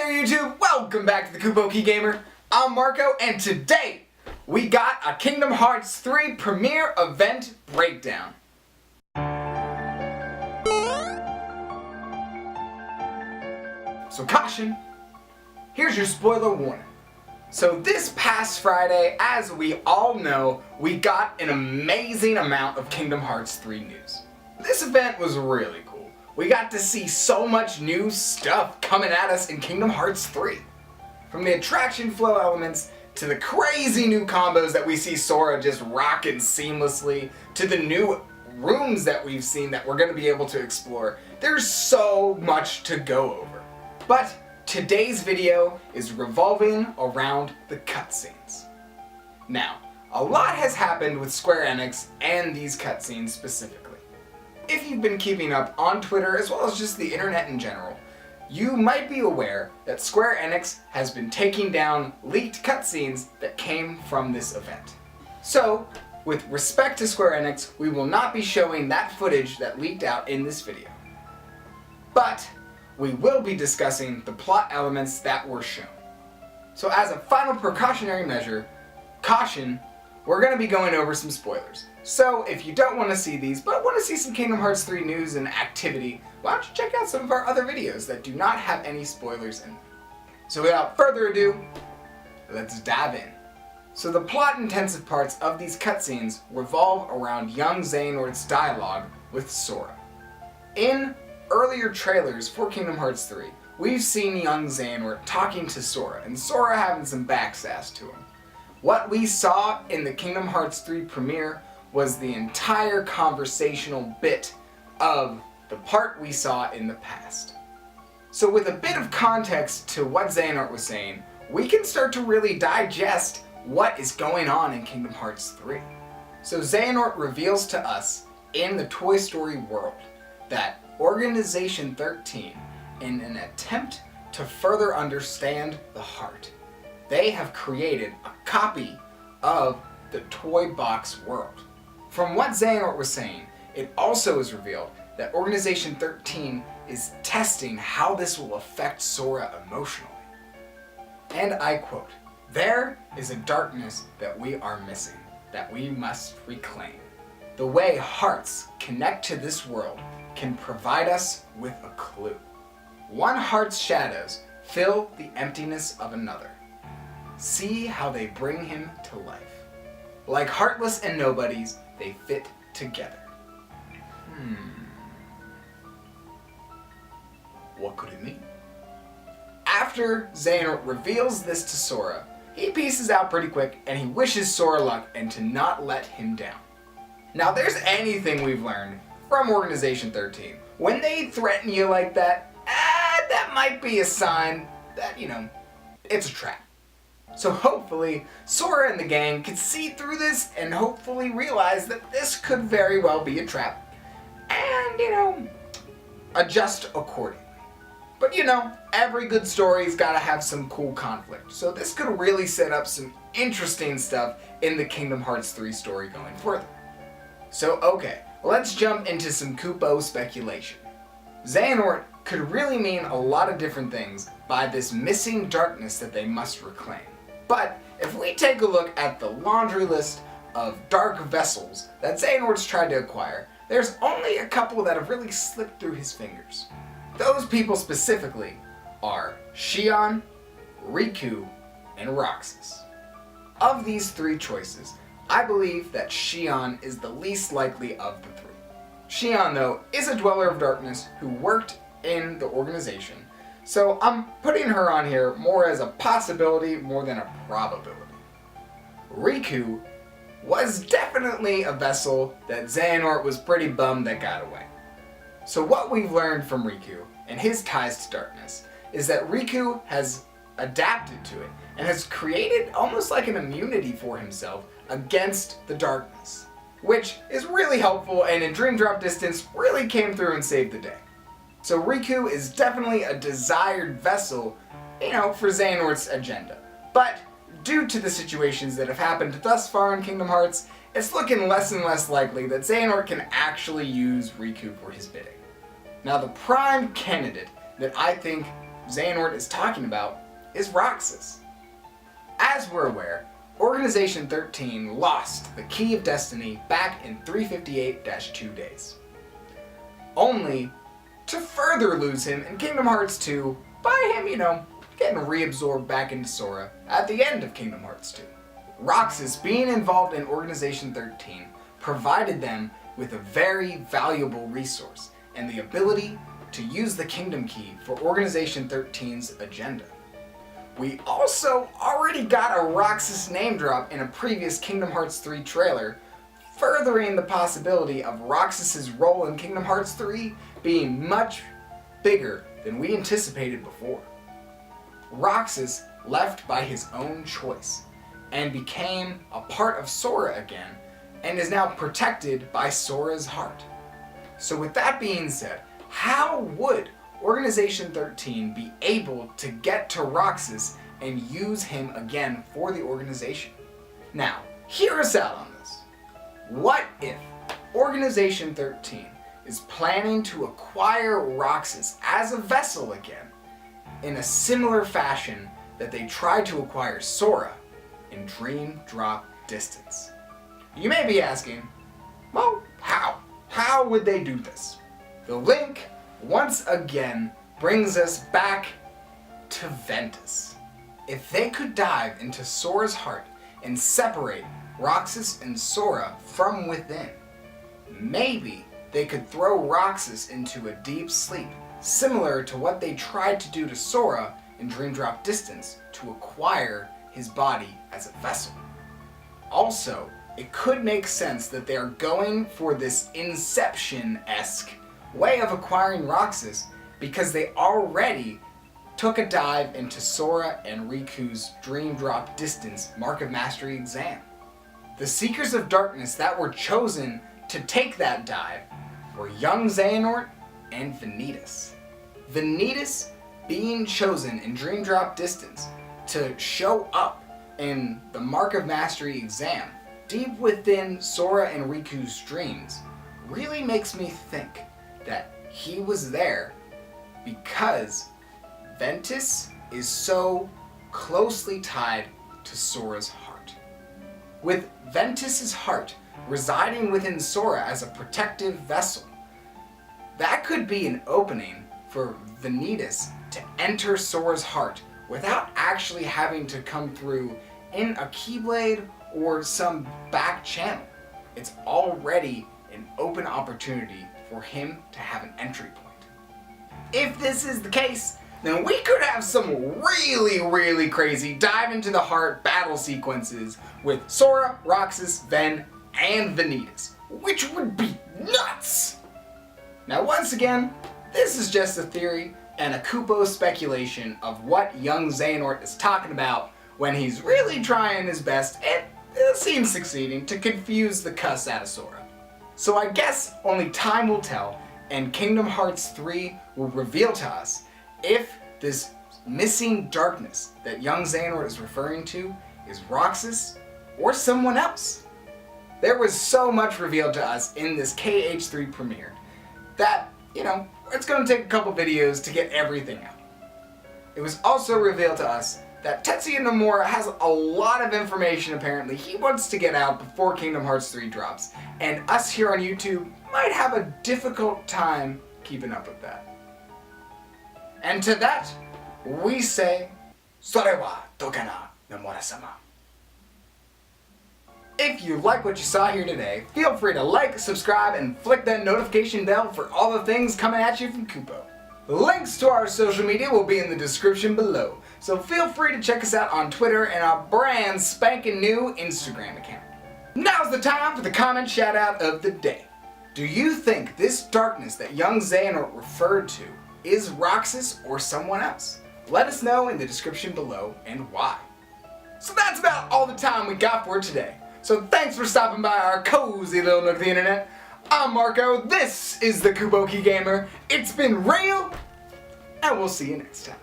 there, YouTube! Welcome back to the Kupo Key Gamer. I'm Marco, and today we got a Kingdom Hearts 3 Premiere Event breakdown. So caution, here's your spoiler warning. So this past Friday, as we all know, we got an amazing amount of Kingdom Hearts 3 news. This event was really cool. We got to see so much new stuff coming at us in Kingdom Hearts 3. From the attraction flow elements, to the crazy new combos that we see Sora just rocking seamlessly, to the new rooms that we've seen that we're going to be able to explore. There's so much to go over. But today's video is revolving around the cutscenes. Now, a lot has happened with Square Enix and these cutscenes specifically. If you've been keeping up on Twitter as well as just the internet in general, you might be aware that Square Enix has been taking down leaked cutscenes that came from this event. So, with respect to Square Enix, we will not be showing that footage that leaked out in this video. But we will be discussing the plot elements that were shown. So as a final precautionary measure, caution, we're going to be going over some spoilers. So if you don't want to see these, but want to see some Kingdom Hearts 3 news and activity, why don't you check out some of our other videos that do not have any spoilers in them. So without further ado, let's dive in. So the plot-intensive parts of these cutscenes revolve around young Xehanort's dialogue with Sora. In earlier trailers for Kingdom Hearts 3, we've seen young Xehanort talking to Sora, and Sora having some backsass to him. What we saw in the Kingdom Hearts 3 premiere was the entire conversational bit of the part we saw in the past. So with a bit of context to what Xehanort was saying, we can start to really digest what is going on in Kingdom Hearts 3. So Xehanort reveals to us in the Toy Story world that Organization XIII, in an attempt to further understand the heart, they have created a copy of the toy box world. From what Xehanort was saying, it also is revealed that Organization XIII is testing how this will affect Sora emotionally. And I quote, "There is a darkness that we are missing, that we must reclaim. The way hearts connect to this world can provide us with a clue. One heart's shadows fill the emptiness of another. See how they bring him to life. Like heartless and nobodies, they fit together." What could it mean? After Xehanort reveals this to Sora, he pieces out pretty quick and he wishes Sora luck and to not let him down. Now, there's anything we've learned from Organization XIII, when they threaten you like that, that might be a sign that, it's a trap. So hopefully, Sora and the gang could see through this and hopefully realize that this could very well be a trap. And, adjust accordingly. But every good story's gotta have some cool conflict. So this could really set up some interesting stuff in the Kingdom Hearts 3 story going further. So okay, let's jump into some Kupo speculation. Xehanort could really mean a lot of different things by this missing darkness that they must reclaim. But if we take a look at the laundry list of dark vessels that Xehanort's tried to acquire, there's only a couple that have really slipped through his fingers. Those people specifically are Xion, Riku, and Roxas. Of these three choices, I believe that Xion is the least likely of the three. Xion, though, is a Dweller of Darkness who worked in the organization, so I'm putting her on here more as a possibility more than a probability. Riku was definitely a vessel that Xehanort was pretty bummed that got away. So what we've learned from Riku and his ties to darkness is that Riku has adapted to it and has created almost like an immunity for himself against the darkness, which is really helpful and in Dream Drop Distance really came through and saved the day. So Riku is definitely a desired vessel, for Xehanort's agenda. But due to the situations that have happened thus far in Kingdom Hearts, it's looking less and less likely that Xehanort can actually use Riku for his bidding. Now the prime candidate that I think Xehanort is talking about is Roxas. As we're aware, Organization XIII lost the Key of Destiny back in 358-2 days, only to further lose him in Kingdom Hearts 2 by him, getting reabsorbed back into Sora at the end of Kingdom Hearts 2. Roxas being involved in Organization XIII provided them with a very valuable resource and the ability to use the Kingdom Key for Organization XIII's agenda. We also already got a Roxas name drop in a previous Kingdom Hearts 3 trailer, furthering the possibility of Roxas's role in Kingdom Hearts 3 being much bigger than we anticipated before. Roxas left by his own choice and became a part of Sora again and is now protected by Sora's heart. So with that being said, how would Organization XIII be able to get to Roxas and use him again for the organization? Now, hear us out on this. What if Organization XIII is planning to acquire Roxas as a vessel again in a similar fashion that they tried to acquire Sora in Dream Drop Distance? You may be asking, well, how? How would they do this? The link, once again, brings us back to Ventus. If they could dive into Sora's heart and separate Roxas and Sora from within, maybe they could throw Roxas into a deep sleep, similar to what they tried to do to Sora in Dream Drop Distance to acquire his body as a vessel. Also, it could make sense that they are going for this Inception-esque way of acquiring Roxas because they already took a dive into Sora and Riku's Dream Drop Distance Mark of Mastery exam. The Seekers of Darkness that were chosen to take that dive were young Xehanort and Ventus. Ventus being chosen in Dream Drop Distance to show up in the Mark of Mastery exam deep within Sora and Riku's dreams really makes me think that he was there because Ventus is so closely tied to Sora's heart. With Ventus's heart residing within Sora as a protective vessel, that could be an opening for Ventus to enter Sora's heart without actually having to come through in a Keyblade or some back channel. It's already an open opportunity for him to have an entry point. If this is the case, then we could have some really crazy dive into the heart battle sequences with Sora, Roxas, Ven, and Ventus, which would be nuts! Now once again, this is just a theory and a Kupo speculation of what young Xehanort is talking about when he's really trying his best, and it seems succeeding, to confuse the cuss out of Sora. So I guess only time will tell, and Kingdom Hearts 3 will reveal to us if this missing darkness that young Xehanort is referring to is Roxas or someone else. There was so much revealed to us in this KH3 premiere that, it's going to take a couple videos to get everything out. It was also revealed to us that Tetsuya Nomura has a lot of information apparently he wants to get out before Kingdom Hearts 3 drops, and us here on YouTube might have a difficult time keeping up with that. And to that, we say, "Sore wa tokena Nomura-sama." If you like what you saw here today, feel free to like, subscribe, and flick that notification bell for all the things coming at you from Kupo. Links to our social media will be in the description below, so feel free to check us out on Twitter and our brand spanking new Instagram account. Now's the time for the comment shout out of the day. Do you think this darkness that young Xehanort referred to is Roxas or someone else? Let us know in the description below and why. So that's about all the time we got for today. So thanks for stopping by our cozy little nook of the internet. I'm Marco, this is the Kupo Gamer. It's been real, and we'll see you next time.